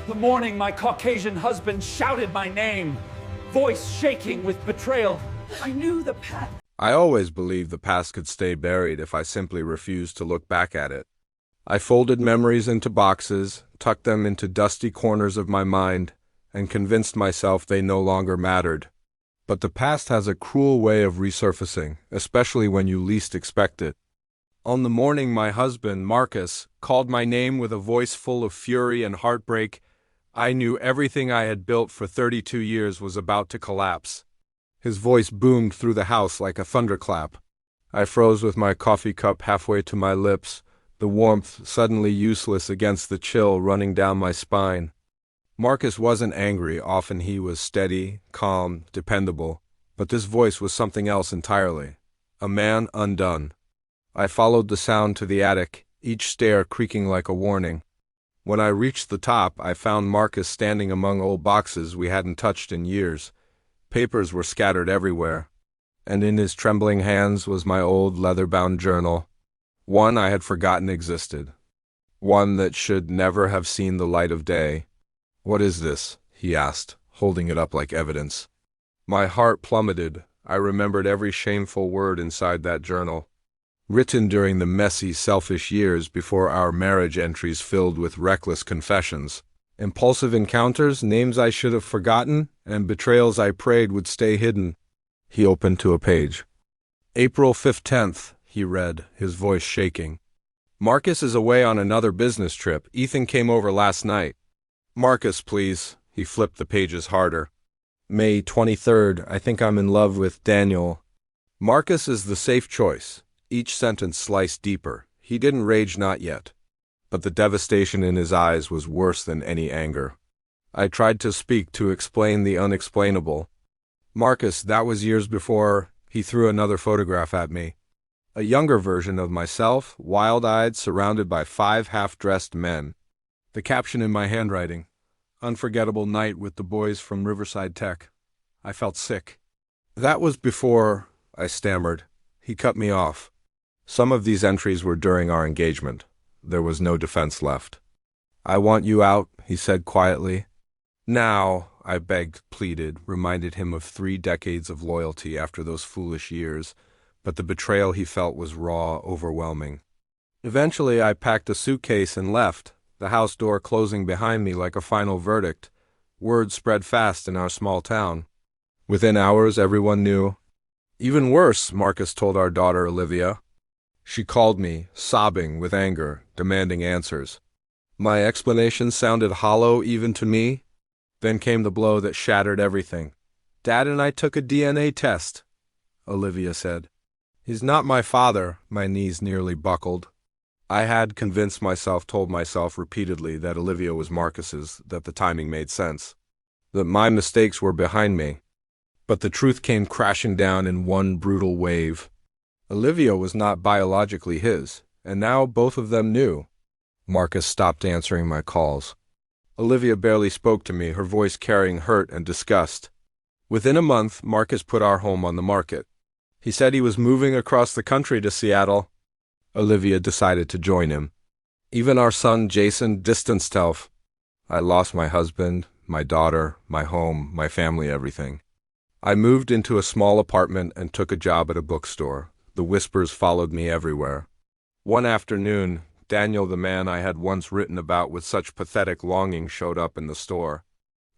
The morning my Caucasian husband shouted my name, voice shaking with betrayal. I knew the path. I always believed the past could stay buried if I simply refused to look back at it. I folded memories into boxes, tucked them into dusty corners of my mind, and convinced myself they no longer mattered. But the past has a cruel way of resurfacing, especially when you least expect it. On the morning my husband, Marcus, called my name with a voice full of fury and heartbreak, I knew everything I had built for 32 years was about to collapse. His voice boomed through the house like a thunderclap. I froze with my coffee cup halfway to my lips, the warmth suddenly useless against the chill running down my spine. Marcus wasn't angry, often he was steady, calm, dependable, but this voice was something else entirely. A man undone. I followed the sound to the attic, each stair creaking like a warning. When I reached the top, I found Marcus standing among old boxes we hadn't touched in years. Papers were scattered everywhere, and in his trembling hands was my old leather-bound journal, one I had forgotten existed, one that should never have seen the light of day. "What is this?" he asked, holding it up like evidence. My heart plummeted. I remembered every shameful word inside that journal, written during the messy, selfish years before our marriage, entries filled with reckless confessions, impulsive encounters, names I should have forgotten, and betrayals I prayed would stay hidden. He opened to a page. "April 15th, he read, his voice shaking. "Marcus is away on another business trip. Ethan came over last night. Marcus, please." He flipped the pages harder. "May 23rd, I think I'm in love with Daniel." Marcus is the safe choice. Each sentence sliced deeper. He didn't rage, not yet. But the devastation in his eyes was worse than any anger. I tried to speak, to explain the unexplainable. "Marcus, that was years before." He threw another photograph at me. A younger version of myself, wild-eyed, surrounded by 5 half-dressed men. The caption in my handwriting, "Unforgettable night with the boys from Riverside Tech." I felt sick. "That was before," I stammered. He cut me off. Some of these entries were during our engagement. There was no defense left. "I want you out," he said quietly. "Now," I begged, pleaded, reminded him of 3 decades of loyalty after those foolish years, but the betrayal he felt was raw, overwhelming. Eventually I packed a suitcase and left, the house door closing behind me like a final verdict. Word spread fast in our small town. Within hours everyone knew. "Even worse," Marcus told our daughter Olivia. She called me, sobbing with anger, demanding answers. My explanations sounded hollow even to me. Then came the blow that shattered everything. "Dad and I took a DNA test," Olivia said. "He's not my father." My knees nearly buckled. I had convinced myself, told myself repeatedly, that Olivia was Marcus's, that the timing made sense, that my mistakes were behind me. But the truth came crashing down in one brutal wave. Olivia was not biologically his, and now both of them knew. Marcus stopped answering my calls. Olivia barely spoke to me, her voice carrying hurt and disgust. Within a month, Marcus put our home on the market. He said he was moving across the country to Seattle. Olivia decided to join him. Even our son, Jason, distanced herself. I lost my husband, my daughter, my home, my family, everything. I moved into a small apartment and took a job at a bookstore. The whispers followed me everywhere. One afternoon, Daniel, the man I had once written about with such pathetic longing, showed up in the store.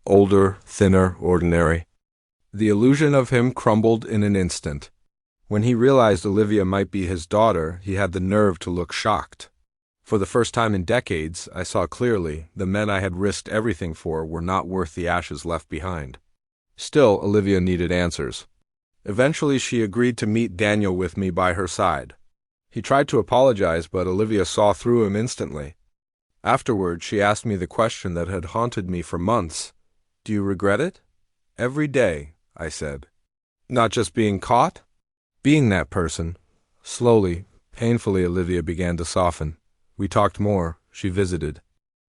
Older, thinner, ordinary. The illusion of him crumbled in an instant. When he realized Olivia might be his daughter, he had the nerve to look shocked. For the first time in decades, I saw clearly the men I had risked everything for were not worth the ashes left behind. Still, Olivia needed answers. Eventually, she agreed to meet Daniel with me by her side. He tried to apologize, but Olivia saw through him instantly. Afterward, she asked me the question that had haunted me for months. "Do you regret it?" "Every day," I said. "Not just being caught?" "Being that person." Slowly, painfully, Olivia began to soften. We talked more. She visited.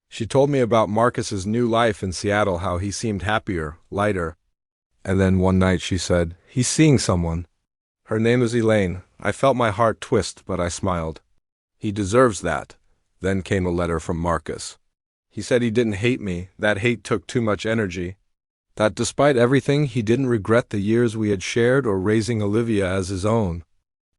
She told me about Marcus's new life in Seattle, how he seemed happier, lighter. And then one night she said, "He's seeing someone." Her name was Elaine. I felt my heart twist, but I smiled. "He deserves that." Then came a letter from Marcus. He said he didn't hate me, that hate took too much energy. That despite everything, he didn't regret the years we had shared or raising Olivia as his own.